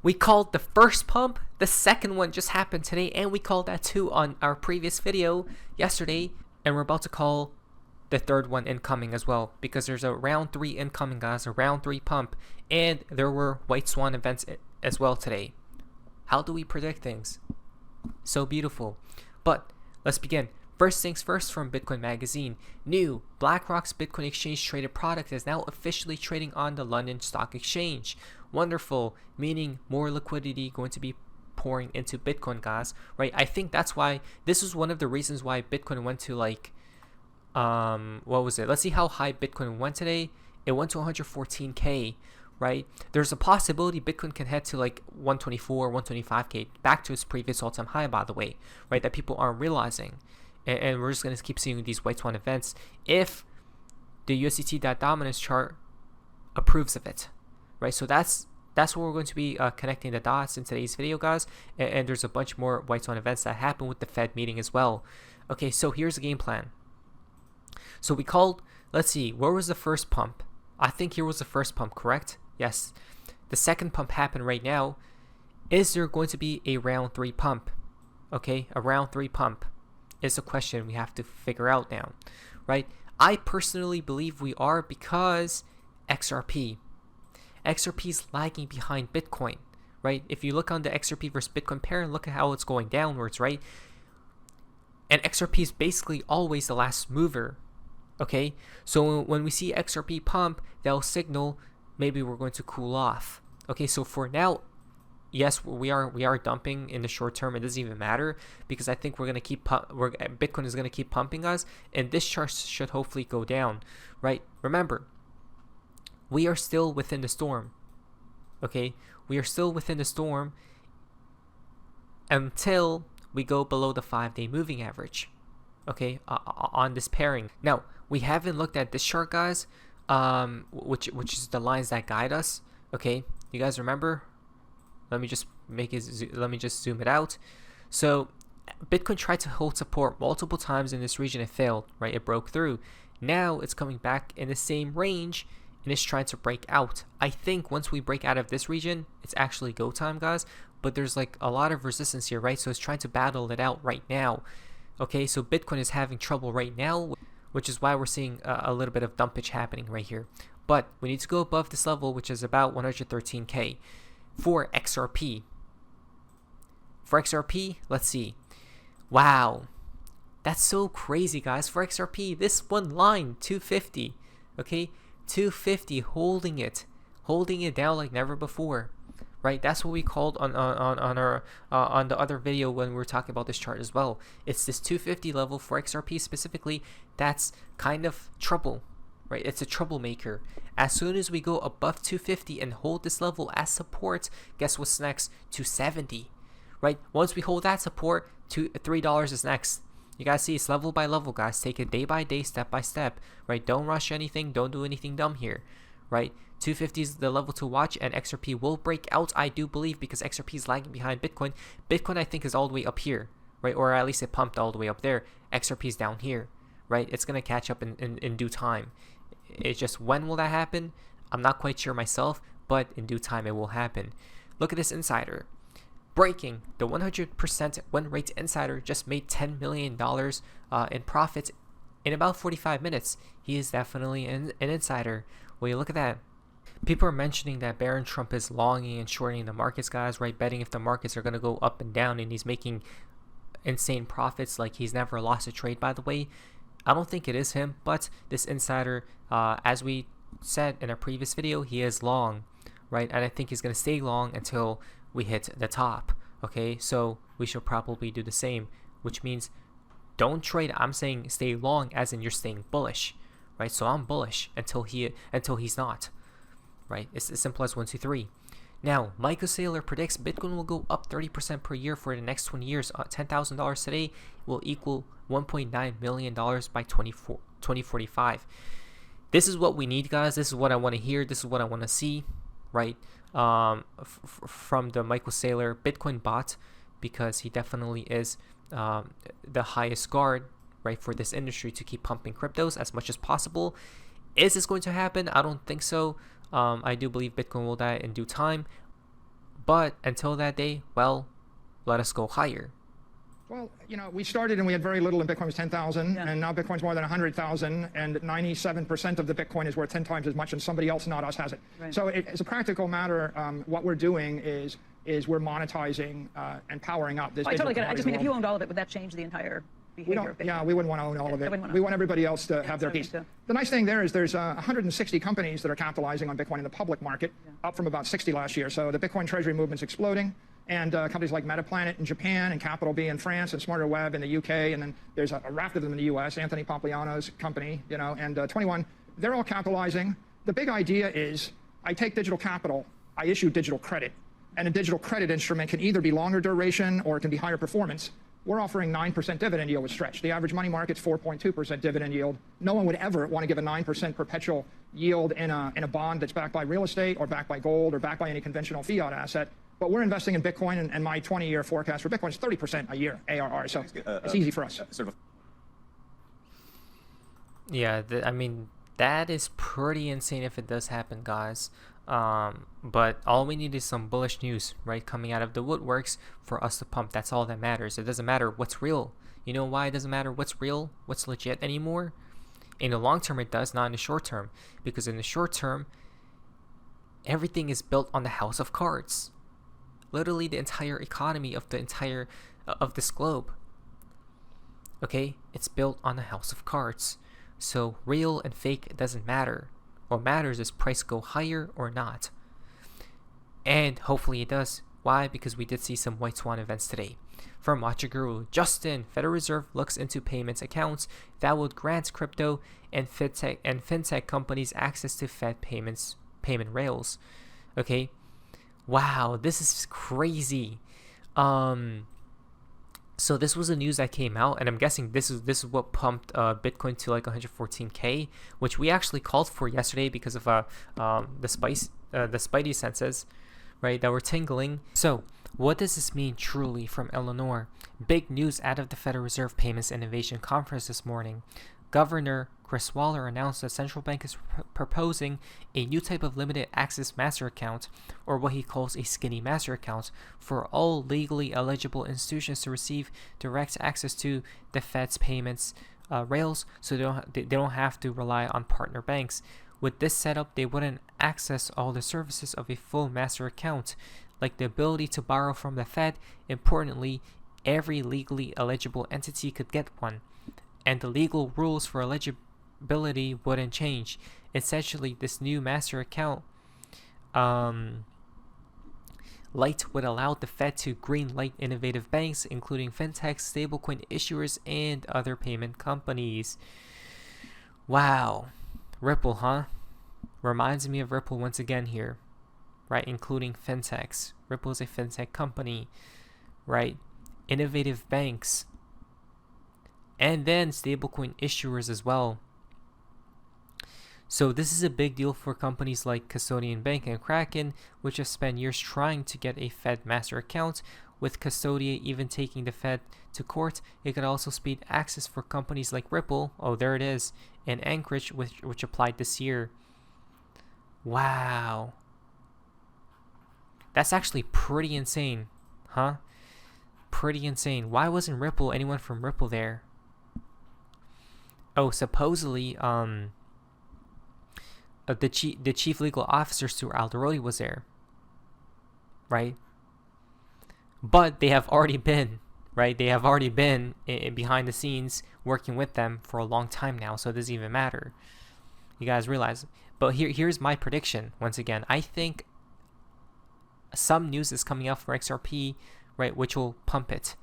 We called the first pump, the second one just happened today, and we called that too on our previous video yesterday, and we're about to call the third one incoming as well, because there's a round 3 incoming, guys, a round 3 pump, and there were white swan events as well today. How do we predict things? So beautiful. But let's begin. First things first, from Bitcoin Magazine. New: BlackRock's Bitcoin exchange traded product is now officially trading on the London Stock Exchange. Wonderful, meaning more liquidity going to be pouring into Bitcoin, guys, right? I think that's why this was one of the reasons why Bitcoin went to like what was it? Let's see how high Bitcoin went today. It went to 114k, right? There's a possibility Bitcoin can head to like 124, 125k, back to its previous all-time high, by the way, right? That people aren't realizing. And we're just going to keep seeing these white swan events if the USDT.dominance chart approves of it, right? So that's what we're going to be connecting the dots in today's video, guys. And there's a bunch more white swan events that happen with the Fed meeting as well. Okay, so here's the game plan. So we called, let's see, where was the first pump? I think here was the first pump, correct? Yes. The second pump happened right now. Is there going to be a round 3 pump? Okay, a round 3 pump is a question we have to figure out now, right? I personally believe we are, because XRP is lagging behind Bitcoin, right? If you look on the XRP versus Bitcoin pair and look at how it's going downwards, right? And XRP is basically always the last mover, okay? So when we see XRP pump, that'll signal maybe we're going to cool off. Okay, so for now, yes, we are dumping in the short term. It doesn't even matter, because I think we're gonna keep Bitcoin is gonna keep pumping us, and this chart should hopefully go down, right? Remember, we are still within the storm. Okay, we are still within the storm until we go below the 5-day moving average. Okay, on this pairing. Now we haven't looked at this chart, guys, which is the lines that guide us. Okay, you guys remember? Let me just zoom it out. So Bitcoin tried to hold support multiple times in this region. It failed, right? It broke through. Now it's coming back in the same range and it's trying to break out. I think once we break out of this region, it's actually go time, guys. But there's like a lot of resistance here, right? So it's trying to battle it out right now. Okay, so Bitcoin is having trouble right now, which is why we're seeing a little bit of dumpage happening right here. But we need to go above this level, which is about 113k. For XRP, let's see. Wow, that's so crazy, guys. For XRP, this one line, 250, okay, 250, holding it down like never before, right? That's what we called on our on the other video when we were talking about this chart as well. It's this 250 level for XRP specifically. That's kind of trouble. Right, it's a troublemaker. As soon as we go above 250 and hold this level as support, guess what's next? 270, right? Once we hold that support, $3 is next. You guys see, it's level by level, guys. Take it day by day, step by step, right? Don't rush anything. Don't do anything dumb here, right? 250 is the level to watch, and XRP will break out, I do believe, because XRP is lagging behind Bitcoin. Bitcoin, I think, is all the way up here, right? Or at least it pumped all the way up there. XRP is down here, right? It's gonna catch up in due time. It's just, when will that happen? I'm not quite sure myself, but in due time it will happen. Look at this insider. Breaking, the 100% win rate insider just made $10 million in profits in about 45 minutes. He is definitely an insider. Well, you look at that. People are mentioning that Barron Trump is longing and shorting the markets, guys, right? Betting if the markets are going to go up and down, and he's making insane profits like he's never lost a trade, by the way. I don't think it is him, but this insider, as we said in our previous video, he is long, right? And I think he's going to stay long until we hit the top. Okay, so we should probably do the same, which means don't trade. I'm saying stay long, as in you're staying bullish, right? So I'm bullish until he's not, right? It's as simple as 1, 2, 3. Now, Michael Saylor predicts Bitcoin will go up 30% per year for the next 20 years. $10,000 today will equal $1.9 million by 2045. This is what we need, guys. This is what I want to hear. This is what I want to see, right? From the Michael Saylor Bitcoin bot, because he definitely is the highest guard, right, for this industry to keep pumping cryptos as much as possible. Is this going to happen? I don't think so. I do believe Bitcoin will die in due time, But until that day, well, let us go higher. Well, you know, we started and we had very little, and Bitcoin was 10,000, and now Bitcoin's more than 100,000, and 97% of the Bitcoin is worth 10 times as much, and somebody else, not us, has it. Right. So as a practical matter, what we're doing is we're monetizing and powering up this. I totally get it. I just mean, if you owned all of it, would that change the entire behavior? We wouldn't want to own all of it. We want everybody else to have their piece. The nice thing there is there's 160 companies that are capitalizing on Bitcoin in the public market, up from about 60 last year. So the Bitcoin treasury movement's exploding. And companies like MetaPlanet in Japan and Capital B in France and Smarter Web in the UK, and then there's a raft of them in the US, Anthony Pompliano's company, you know, and 21, they're all capitalizing. The big idea is I take digital capital, I issue digital credit, and a digital credit instrument can either be longer duration or it can be higher performance. We're offering 9% dividend yield with Stretch. The average money market's 4.2% dividend yield. No one would ever want to give a 9% perpetual yield in a bond that's backed by real estate or backed by gold or backed by any conventional fiat asset. But we're investing in Bitcoin, and my 20-year forecast for Bitcoin is 30% a year ARR. So it's easy for us. Yeah, I mean, that is pretty insane if it does happen, guys. But all we need is some bullish news, right, coming out of the woodworks for us to pump. That's all that matters. It doesn't matter what's real. You know why it doesn't matter what's real, what's legit anymore? In the long term, it does, not in the short term. Because in the short term, everything is built on the house of cards. Literally the entire economy of this globe. Okay? It's built on a house of cards. So real and fake doesn't matter. What matters is price go higher or not. And hopefully it does. Why? Because we did see some white swan events today. From Watcher Guru, Justin, Federal Reserve looks into payments accounts that would grant crypto and fintech companies access to Fed payment rails. Okay? Wow, this is crazy. So this was the news that came out, and I'm guessing this is what pumped Bitcoin to like 114K, which we actually called for yesterday because of the spidey senses, right, that were tingling. So what does this mean truly from Eleanor? Big news out of the Federal Reserve Payments Innovation Conference this morning. Governor Chris Waller announced that central bank is proposing a new type of limited access master account, or what he calls a skinny master account, for all legally eligible institutions to receive direct access to the Fed's payments rails, so they don't have to rely on partner banks. With this setup, they wouldn't access all the services of a full master account, like the ability to borrow from the Fed. Importantly, every legally eligible entity could get one, and the legal rules for eligibility wouldn't change. Essentially, this new master account light would allow the Fed to green light innovative banks, including fintechs, stablecoin issuers, and other payment companies. Wow. Ripple, huh? Reminds me of Ripple once again here, right? Including fintechs. Ripple is a fintech company, right? Innovative banks, and then stablecoin issuers as well. So this is a big deal for companies like Custodian Bank and Kraken, which have spent years trying to get a Fed master account. With Custodia even taking the Fed to court, it could also speed access for companies like Ripple, oh there it is, and Anchorage, which applied this year. Wow. That's actually pretty insane, huh? Pretty insane. Why wasn't anyone from Ripple there? Oh, supposedly, the chief legal officer, Stuart Alderodi, was there, right? But they have already been, right? They have already been behind the scenes working with them for a long time now, so it doesn't even matter. You guys realize. But here's my prediction. Once again, I think some news is coming out for XRP, right, which will pump it.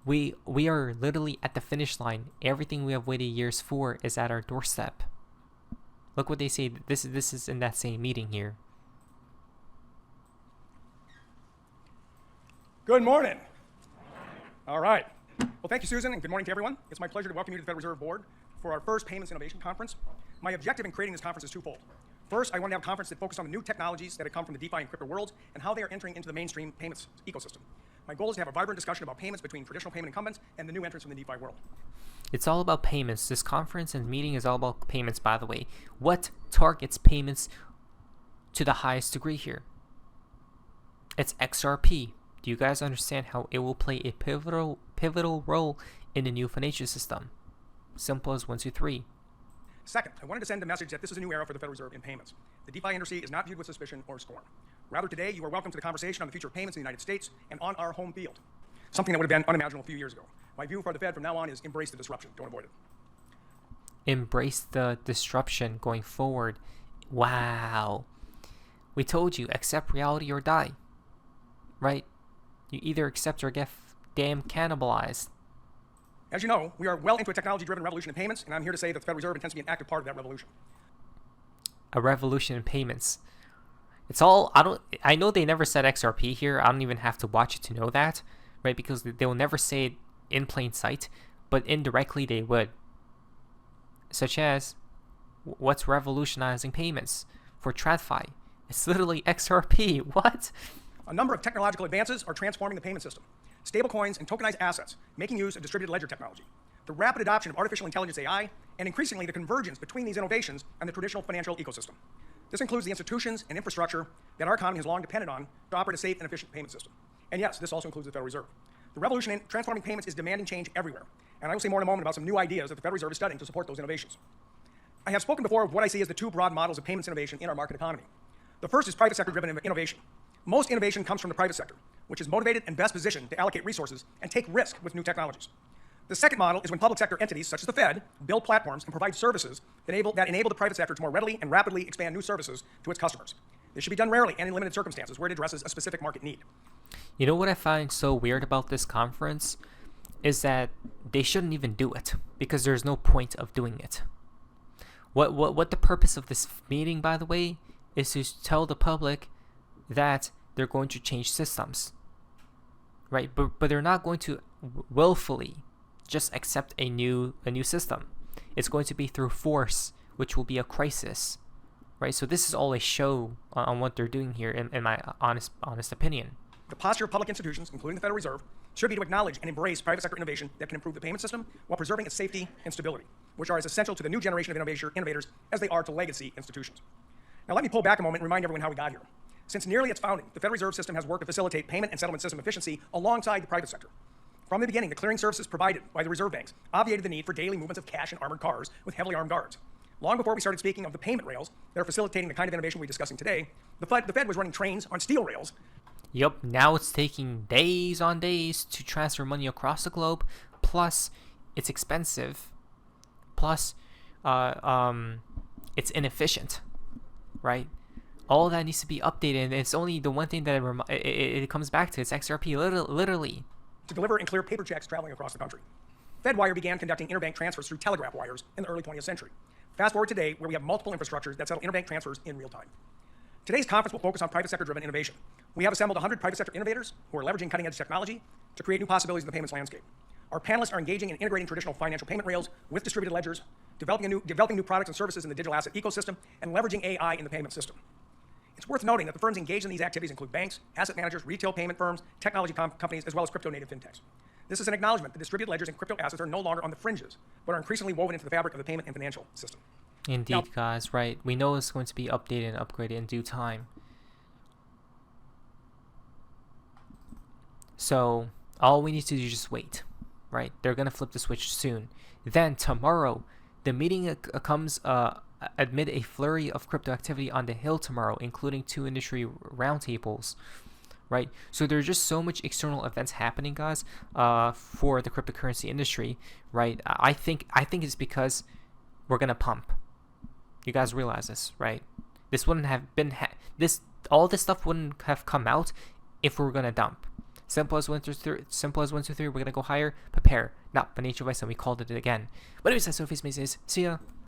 We are literally at the finish line. Everything we have waited years for is at our doorstep. Look what they say. This is in that same meeting here. Good morning. All right. Well, thank you, Susan, and good morning to everyone. It's my pleasure to welcome you to the Federal Reserve Board for our first Payments Innovation Conference. My objective in creating this conference is twofold. First, I want to have a conference that focuses on the new technologies that have come from the DeFi and crypto worlds and how they are entering into the mainstream payments ecosystem. My goal is to have a vibrant discussion about payments between traditional payment incumbents and the new entrants from the DeFi world. It's all about payments. This conference and meeting is all about payments, by the way. What targets payments to the highest degree here. It's XRP. Do you guys understand how it will play a pivotal role in the new financial system? Simple as 1, 2, 3. Second, I wanted to send a message that this is a new era for the Federal Reserve in payments. The DeFi industry is not viewed with suspicion or scorn. Rather, today, you are welcome to the conversation on the future of payments in the United States and on our home field. Something that would have been unimaginable a few years ago. My view for the Fed from now on is embrace the disruption. Don't avoid it. Embrace the disruption going forward. Wow. We told you, accept reality or die. Right? You either accept or get damn cannibalized. As you know, we are well into a technology-driven revolution in payments, and I'm here to say that the Federal Reserve intends to be an active part of that revolution. A revolution in payments. It's all, I know they never said XRP here. I don't even have to watch it to know that, right? Because they will never say it in plain sight, but indirectly they would. Such as, what's revolutionizing payments for TradFi? It's literally XRP. What? A number of technological advances are transforming the payment system. Stablecoins and tokenized assets, making use of distributed ledger technology. The rapid adoption of artificial intelligence AI, and increasingly the convergence between these innovations and the traditional financial ecosystem. This includes the institutions and infrastructure that our economy has long depended on to operate a safe and efficient payment system. And yes, this also includes the Federal Reserve. The revolution in transforming payments is demanding change everywhere. And I will say more in a moment about some new ideas that the Federal Reserve is studying to support those innovations. I have spoken before of what I see as the two broad models of payments innovation in our market economy. The first is private sector-driven innovation. Most innovation comes from the private sector, which is motivated and best positioned to allocate resources and take risk with new technologies. The second model is when public sector entities, such as the Fed, build platforms and provide services that enable the private sector to more readily and rapidly expand new services to its customers. This should be done rarely and in limited circumstances where it addresses a specific market need. You know what I find so weird about this conference is that they shouldn't even do it because there's no point of doing it. What the purpose of this meeting, by the way, is to tell the public that they're going to change systems, right? But they're not going to willfully just accept a new system. It's going to be through force, which will be a crisis, right? So this is all a show on what they're doing here, in my honest opinion. The posture of public institutions, including the Federal Reserve, should be to acknowledge and embrace private sector innovation that can improve the payment system while preserving its safety and stability, which are as essential to the new generation of innovators as they are to legacy institutions. Now let me pull back a moment and remind everyone how we got here. Since nearly its founding, the Federal Reserve System has worked to facilitate payment and settlement system efficiency alongside the private sector. From the beginning, the clearing services provided by the reserve banks obviated the need for daily movements of cash in armored cars with heavily armed guards. Long before we started speaking of the payment rails that are facilitating the kind of innovation we're discussing today, the Fed was running trains on steel rails. Yup, now it's taking days on days to transfer money across the globe, plus it's expensive, plus it's inefficient, right? All that needs to be updated, and it's only the one thing that it comes back to. It's XRP, literally. To deliver and clear paper checks traveling across the country. FedWire began conducting interbank transfers through telegraph wires in the early 20th century. Fast forward today, where we have multiple infrastructures that settle interbank transfers in real time. Today's conference will focus on private sector-driven innovation. We have assembled 100 private sector innovators who are leveraging cutting-edge technology to create new possibilities in the payments landscape. Our panelists are engaging in integrating traditional financial payment rails with distributed ledgers, developing new products and services in the digital asset ecosystem, and leveraging AI in the payment system. It's worth noting that the firms engaged in these activities include banks, asset managers, retail payment firms, technology companies, as well as crypto-native fintechs. This is an acknowledgement that distributed ledgers and crypto assets are no longer on the fringes, but are increasingly woven into the fabric of the payment and financial system. Indeed, now, guys, right. We know it's going to be updated and upgraded in due time. So all we need to do is just wait, right? They're going to flip the switch soon. Then tomorrow, the meeting comes amid a flurry of crypto activity on the Hill tomorrow, including 2 industry roundtables, right? So there's just so much external events happening, guys, for the cryptocurrency industry, right? I think it's because we're gonna pump. You guys realize this, right? This wouldn't have been all this stuff wouldn't have come out if we were gonna dump. Simple as 1, 2, 3. We're gonna go higher. Prepare. Not financial advice, and we called it again. But anyways, that's Sophie's Macy's. See ya.